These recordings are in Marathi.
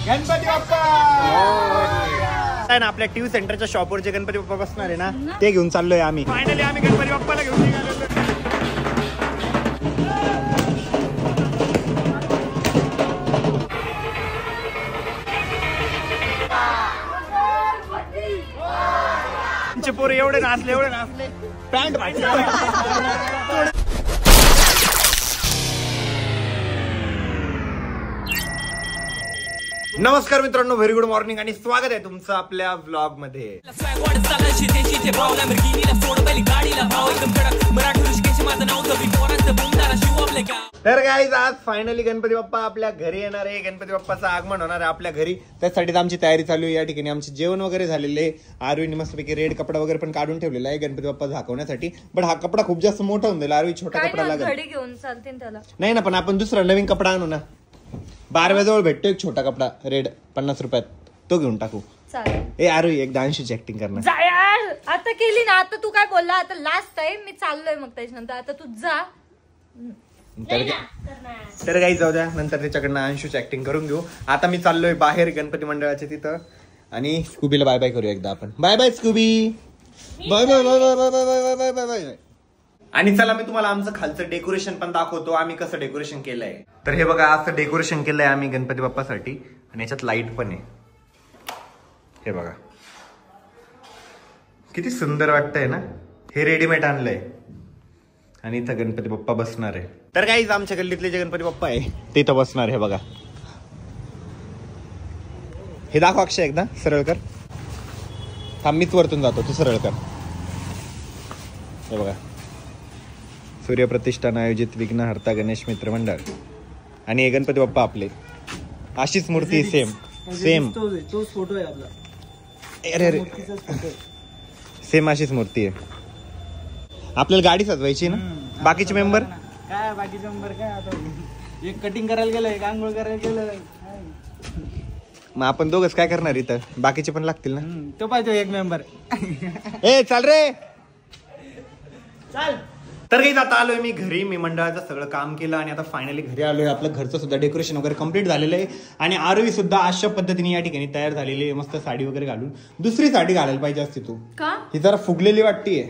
गणपती बाप्पा ना आपल्या टीव्ही सेंटरच्या शॉपवर जे गणपती बाप्पा बसणार आहे ना ते घेऊन चाललोय आम्ही. फायनली आम्ही गणपती बाप्पाला घेऊन निघालेलो. पोर एवढे नाचले पॅन्ट नमस्कार मित्रांनो, व्हेरी गुड मॉर्निंग आणि स्वागत आहे तुमचं आपल्या व्लॉग मध्ये. तर गाईज आज फायनली गणपती बाप्पा आपल्या घरी येणार आहे. गणपती बाप्पाचं आगमन होणार आहे आपल्या घरी. त्यासाठीच आमची तयारी चालू आहे. या ठिकाणी आमचे जेवण वगैरे झालेले आहे. आरवीने मस्तपैकी रेड कपडा वगैरे पण काढून ठेवलेला आहे गणपती बाप्पा झाकवण्यासाठी. पण हा कपडा खूप जास्त मोठा होऊन जाईल. आरवी छोटा कपडा लागेल नाही ना, पण आपण दुसरा नवीन कपडा आणू ना. 12 जवळ भेटतो एक छोटा कपडा रेड 50 रुपयात, तो घेऊन टाकू. ए आरवी एकदा अंशूची ऍक्टिंग करणार. जा यार, आता केली ना. आता तू काय बोलला, आता लास्ट टाइम मी चाललोय मग त्याच्यानंतर आता तू जा. तर काही जाऊ द्या, नंतर त्याच्याकडनं अंशूची ऍक्टिंग करून घेऊ. आता मी चाललोय बाहेर गणपती मंडळाच्या तिथं आणि स्कूबीला बाय बाय करूया एकदा आपण. Bye bye Scooby, bye bye bye bye bye bye bye bye bye. आणि चला मी तुम्हाला आमचं खालचं डेकोरेशन पण दाखवतो, आम्ही कसं डेकोरेशन केलंय. तर हे बघा, असं डेकोरेशन केलंय आम्ही गणपती बाप्पासाठी. आणि याच्यात लाईट पण आहे. हे बघा किती सुंदर वाटतंय ना. हे रेडीमेड आणलंय आणि इथं गणपती बाप्पा बसणार आहे. तर काहीच आमच्या गल्लीतले जे गणपती बाप्पा आहे ते इथं बसणार आहे. बघा हे दाखव अक्षय, एकदा सरळ कर. थांब मीच वरतून जातो, तू सरळ कर. हे बघा, सूर्यप्रतिष्ठान आयोजित विघ्नहर्ता गणेश मित्र मंडळ. आणि हे गणपती बाप्पा आपले अशीच मूर्ती सेम तोच फोटो आहे आपला. अरे अरे सेम अशीच मूर्ती आहे. आपल्याला गाडी सजवायची ना. बाकीचे मेंबर काय आता एक कटिंग करायला गेलं, एक आंघोळ करायला गेलं. मग आपण दोघच काय करणार इथं, बाकीचे पण लागतील ना. तो पाहिजे एक मेंबर. ए चाल रे चाल. तर काही आता आलोय मी घरी. मी मंडळाचं सगळं काम केलं आणि आता फायनली घरी आलोय. आपलं घरचं सुद्धा डेकोरेशन वगैरे कम्प्लीट झालेलं आहे. आणि आरवी सुद्धा अशा पद्धतीने या ठिकाणी तयार झालेली आहे. मस्त साडी वगैरे घालून. दुसरी साडी घालायला पाहिजे असते तू का, ही जरा फुगलेली वाटतीये.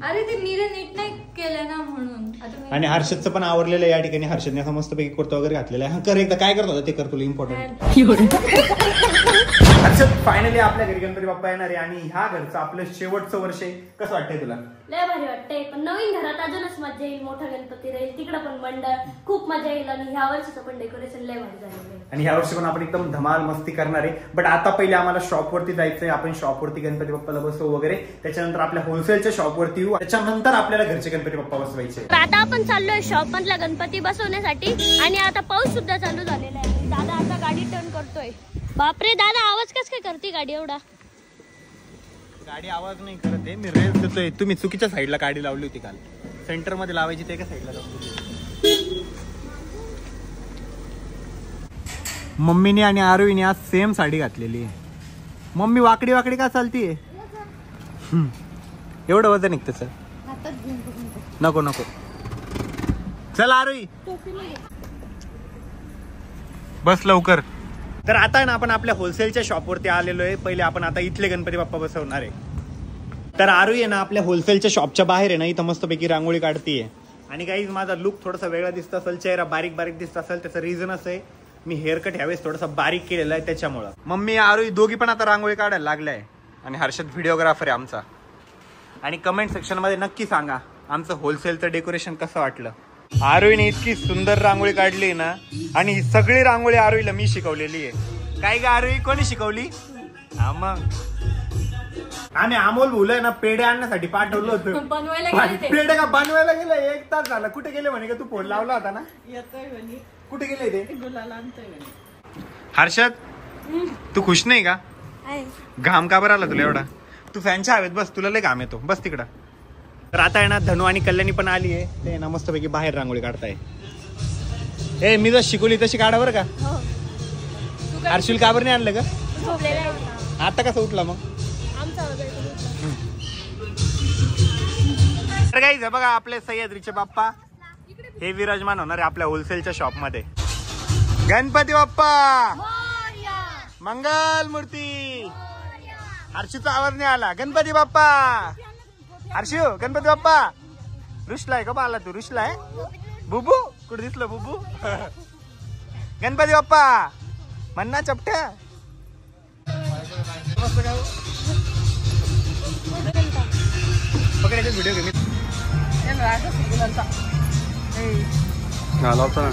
अरे ते नीट नाही केलं ना म्हणून. आणि हर्षदचं पण आवरलेलं आहे या ठिकाणी. हर्षदने असं मस्त पैकी कुर्ता वगैरे घातलेला आहे. हा कर एकदा, काय करतो ते कर, तुला इम्पॉर्टंट. हर्षद फायनली आपल्या घरी गणपती बाप्पा येणार आहे आणि ह्या घरचं आपलं शेवटचं वर्ष आहे. कसं वाटतंय तुला? लय भारी वाटतंय, पण नवीन घरात अजूनच मजा येईल. मोठा गणपती राहील, तिकडे पण मंडळ, खूप मजा येईल. आणि ह्या वर्षीचं पण डेकोरेशन लय भारी झालेलं आहे. आणि ह्या वर्षी पण आपण एकदम धमाल मस्ती करणार आहे. बट आता पहिले आम्हाला शॉपवरती जायचंय. आपण शॉपवरती गणपती बाप्पाला बसवू वगैरे. त्याच्यानंतर आपल्या होलसेलच्या शॉपवरती येऊ. त्याच्यानंतर आपल्याला घरचे गणपती बाप्पा बसवायचे. आता आपण चाललोय शॉप मधला गणपती बसवण्यासाठी. आणि आता पाऊस सुद्धा चालू झालेला आहे. दादा आता गाडी टर्न करतोय. बापरे दादा, आवाज कस काय करते गाडी एवढा? गाडी आवाज नाही करत आहे, मी रेस देतोय. तुम्ही चुकीच्या साईडला गाडी लावली होती काल. सेंटर मध्ये लावायची, ते का साईडला लावली. मम्मीने आणि आरवीने आज सेम साडी घातलेली आहे. मम्मी वाकडी वाकडी का चालतीये? एवढं वजन निघतं सर. नको नको, चल आरवी बस लवकर. तर आता ना आपण आपल्या होलसेलच्या शॉपवरती आलेलो आहे. पहिले आपण आता इथले गणपती बाप्पा बसवणार आहे. तर आरवी आहे ना आपल्या होलसेलच्या शॉपच्या बाहेर आहे ना, इथं मस्तपैकी रांगोळी काढतीये. आणि काही माझा लुक थोडासा वेगळा दिसत असेल, चेहरा बारीक बारीक दिसत असेल, त्याचं रिझन असं आहे मी हेअरकट ह्यावेळेस थोडासा बारीक केलेला आहे त्याच्यामुळं. मम्मी आरवी दोघी पण आता रांगोळी काढायला लागलाय. आणि हर्षद व्हिडिओग्राफर आहे आमचा. आणि कमेंट सेक्शन मध्ये नक्की सांगा आमचं होलसेलचं डेकोरेशन कसं वाटलं. आरवीने इतकी सुंदर रांगोळी काढली ना. आणि ही सगळी रांगोळी आरवीला मी शिकवलेली आहे. काय ग आरवी, कोणी शिकवली? हा मग आम्ही अमोल भुलय ना पेढे आणण्यासाठी पाठवलं होतं. पेढे का बनवायला गेलं, 1 तास झाला. कुठे गेले म्हणे का, तू फोन लावला होता ना. कुठे गेले ते? हर्षद तू खुश नाही का? घाम का बरं आला तुला एवढा? तू फॅनच्या हवेत बस, तुला लय घाम येतो, बस तिकडं. तर आता आहे ना धनू आणि कल्याणी पण आली आहे. ते ना मस्तपैकी बाहेर रांगोळी काढताय. ए मी जर शिकवली तशी काढा बरं का. हर्षुल का बरं नाही आणलं का? आता कसं उठला मग? तर गाईज बघा आपले सह्याद्रीचे बाप्पा हे विराजमान होणार आहे आपल्या होलसेलच्या शॉप मध्ये. गणपती बाप्पा मंगल मूर्ती. हर्षूचा आवाज नाही आला. गणपती बाप्पा. हर्षू गणपती बाप्पा. रुसलाय का आला तू? रुसलाय बुबू. कुठे दिसलं बुबू? गणपती बाप्पा म्हणना चपट. पकडायचे व्हिडिओ घे मी लावतो ना.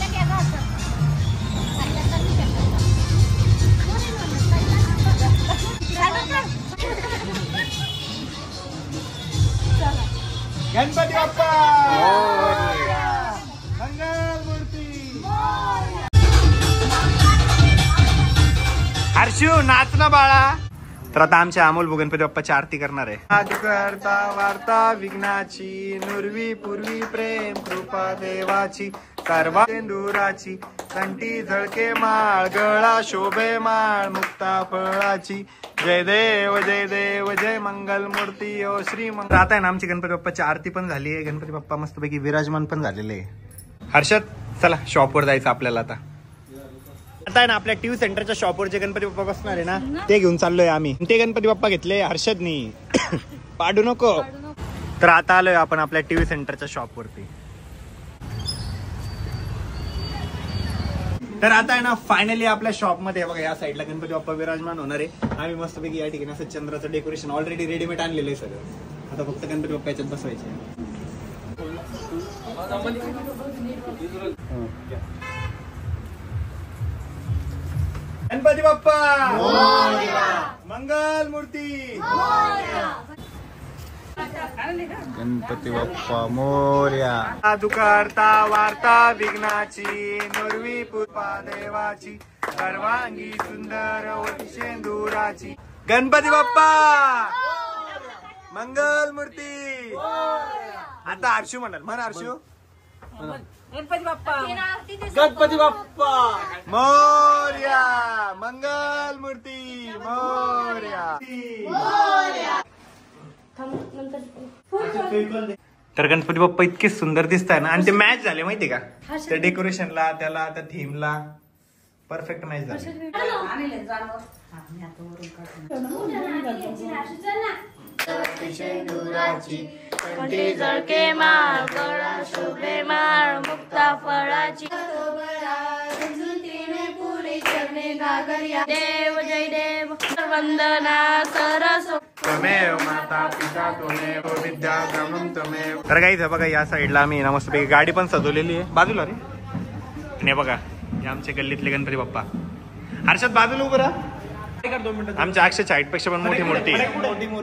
गणपती बाप्पा मंगल मूर्ती. हर्षू नाच ना बाळा. तर आता आमच्या अमोल गणपती बाप्पाची आरती करणार आहे. आदि करता वार्ता विघ्नाची नुरवी पूर्वी प्रेम कृपा देवाची सर्वा सिंदुराची कंठी झळके माळ गळा शोभे माळ मुक्ता फळाची जय देव जय मंगल मूर्ती ओ श्री मंगल. आता आहे ना आमची गणपती बाप्पाची आरती पण झाली आहे. गणपती बाप्पा मस्तपैकी विराजमान पण झालेले आहे. हर्षद चला शॉपवर जायचं आपल्याला. आता आहे ना आपल्या टीव्ही सेंटरच्या शॉपवर जे गणपती बाप्पा बसणार आहे ना ते घेऊन चाललोय आम्ही. ते गणपती बाप्पा घेतले हर्षदनी. पाडू नको. तर आता आलोय आपण आपल्या टीव्ही सेंटरच्या शॉपवरती. तर आता आहे ना फायनली आपल्या शॉप मध्ये बघा या साईडला गणपती बाप्पा विराजमान होणार आहे. आम्ही मस्तपैकी या ठिकाणी असं चंद्राचं डेकोरेशन ऑलरेडी रेडीमेड आणलेलं आहे सगळं. आता फक्त गणपती बाप्पा याच्यात बसवायचे. गणपती बाप्पा मंगल मूर्ती. गणपती बाप्पा मोरया. दुकारता वार्ता विघ्नाची नुरवी पुष्पा देवाची सर्वांगी सुंदर वटी शेंदुराची. गणपती बाप्पा मंगल मूर्ती. आता हर्षू म्हणाल. म्हण हर्षू. गणपती बाप्पा. गणपती बाप्पा मोरया. मंगल मूर्ती मोरया. तर गणपती बाप्पा इतके सुंदर दिसत आहे ना. आणि ते मॅच झाले माहिती का त्या डेकोरेशनला त्याला त्या थीमला परफेक्ट मॅच झाले. कंठी झळके माळ गळा शोभे माळ मुक्ता फळाची देव जय देव वंदना सरस्वती त्वमेव माता पिता त्वमेव विद्या ब्रह्मं त्वमेव. तर काही बघा या साईडला आम्ही ना मस्तपैकी गाडी पण सजवलेली आहे बाजूला रे. आणि बघा हे आमचे गल्लीतले गणपती बाप्पा. हर्षद बाजूला उभं राहा. आमच्या 160 पेक्षा पण मोठी मूर्ती.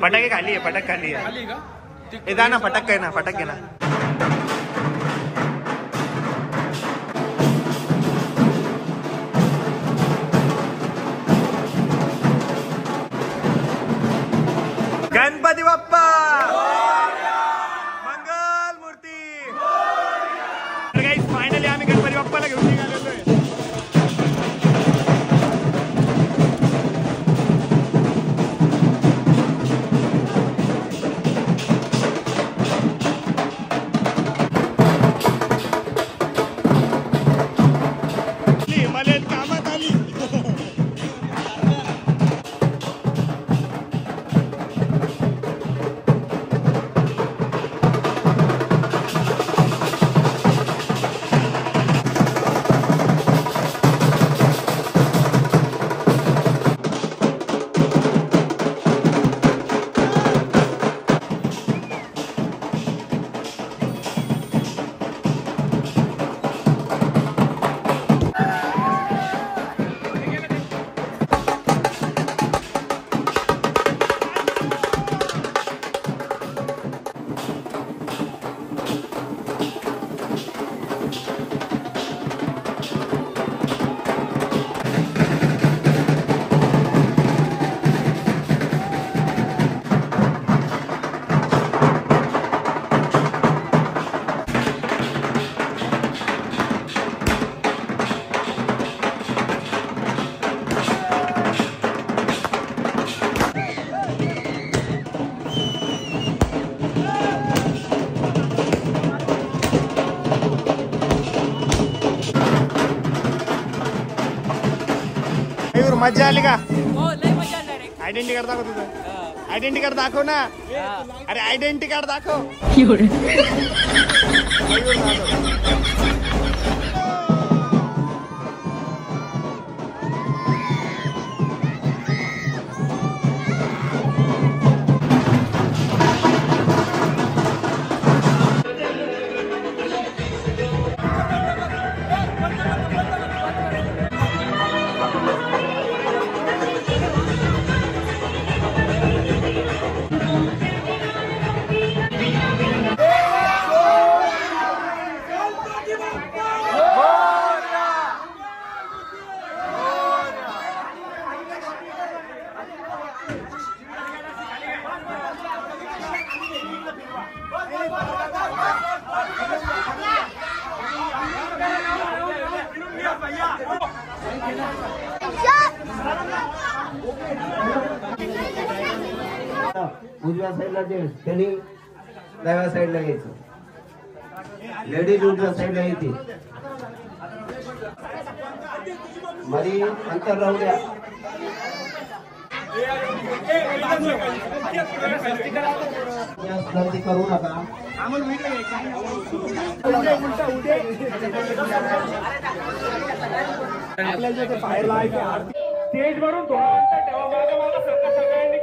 फटाके खाली आहे. फटाक खाली आहे. हे जा ना फटाक काय ना फटाक घे ना. गणपती बाप्पा मंगल मूर्ती. तर गाईस फायनली आम्ही गणपती बाप्पाला घेऊन निघालेलो आहे. मला कामात आली. मजा आली का? आयडेंटिटी कार्ड दाखव तुझं. आयडेंटिटी कार्ड दाखव ना. अरे आयडेंटिटी कार्ड दाखव. उजव्या साईडला जेंट्स त्यांनी डाव्या साईडला यायचं. लेडीज उजव्या साईडला येते. मरी अंतर राहू द्या. गर्दी करू नका. आपल्याला जे पाहायला स्टेज वरून ठेवा. माझ्या सगळ्यांनी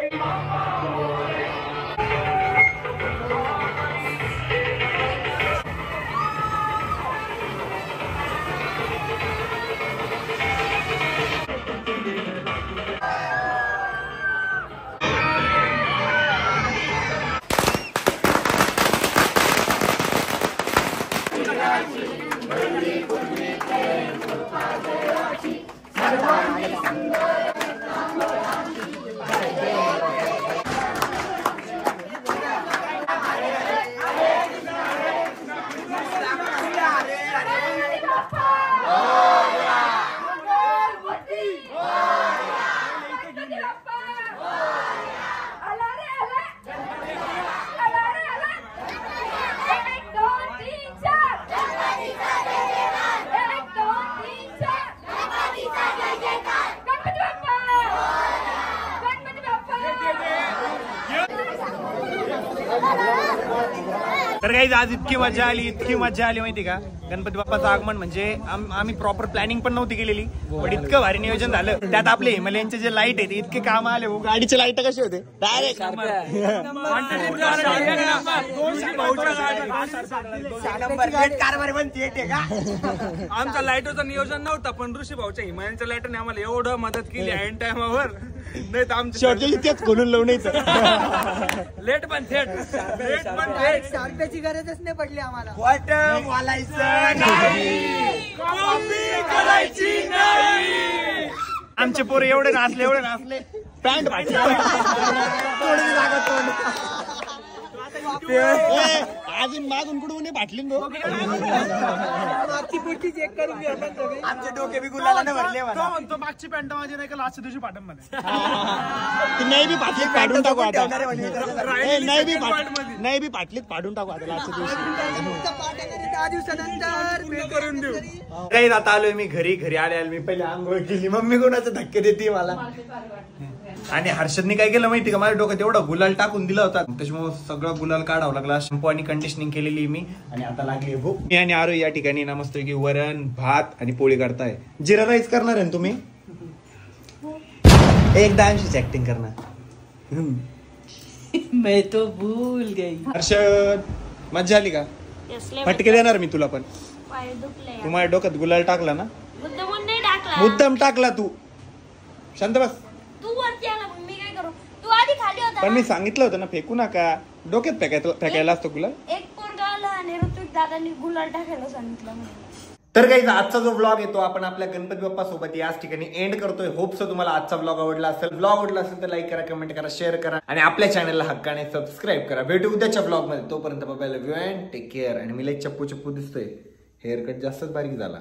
तर काही आज इतकी मजा आली माहिती का. गणपती बाप्पाचं आगमन म्हणजे आम्ही प्रॉपर प्लॅनिंग पण नव्हती केलेली, पण इतकं भारी नियोजन झालं. त्यात आपले हिमालयनचे जे लाईट आहेत इतके काम आले. गाडीचे लाईट कसे होते डायरेक्ट. आमच्या लाईटचं नियोजन नव्हतं, पण ऋषी भाऊच्या हिमालयनच्या लाईटने आम्हाला एवढं मदत केली ऐन टायमावर. नाही तर आमच्या तेच खोलून लावण्याचं. लेट पण थेट सांगण्याची गरजच नाही पडली आम्हाला. आमचे पोरं एवढे नाचले पॅन्ट भाजी अजून मागून कुठून फाटली. चेक करून घ्या. आमचे डोके बी गुलाला भरले. म्हणतो मागची पॅन्ट माझी नाही का लास्टच्या दिवशी पाठम मध्ये नाही बी फाटलीत काढून टाकू आता. नाही बी फाटलीत काढून टाकू आता लास्टच्या दिवशी. 10 दिवसानंतर पे करून देऊ. काही आता आलोय मी घरी आले. मी पहिले आंघोळ केली. मम्मी कोणाचं धक्के देते मला. आणि हर्षदने काय केलं माहिती का, माझ्या डोक्यात एवढा गुलाल टाकून दिला होता, त्याच्यामुळे सगळं गुलाल काढावं लागला. शॅम्पू आणि कंडिशनिंग केलेली मी. आणि आता लागली भूक. मी आणि आरो या ठिकाणी ना मस्त की वरण भात आणि पोळी करताय. जिरा राईस करणार आहे ना तुम्ही. एकदा अंशीची ऍक्टिंग करणार. मैं तो भूल गई. हर्षद मजा आली का. फटके देणार मी तुला पण. पाय दुखले. तू माझ्या डोक्यात गुलाल टाकला ना. मुद्दामून नाही टाकला. मुद्दाम टाकला तू. शांत बस. तू वरती आला मग मी काय करू. तू आधी खाली होता. पण मी सांगितलं होतं ना फेकू नका. डोक्यात फेकायला असतो गुलाल. एक पोरगा आला आणि ऋतुक दादांनी गुलाल टाकायला सांगितलं म्हणून. तर काही आजचा जो ब्लॉग आहे तो आपण आपल्या गणपती बाप्पा सोबत याच ठिकाणी एंड करतोय. होप सो तुम्हाला आजचा ब्लॉग आवडला असेल. ब्लॉग आवडला असेल तर लाईक करा, कमेंट करा, शेअर करा आणि आपल्या चॅनलला हक्काने सबस्क्राईब करा. भेटू उद्याच्या ब्लॉग मध्ये. तोपर्यंत bye, love you and take care. आणि मी लाईक चप्पू दिसतोय. हेअर कट जास्तच बारीक झाला.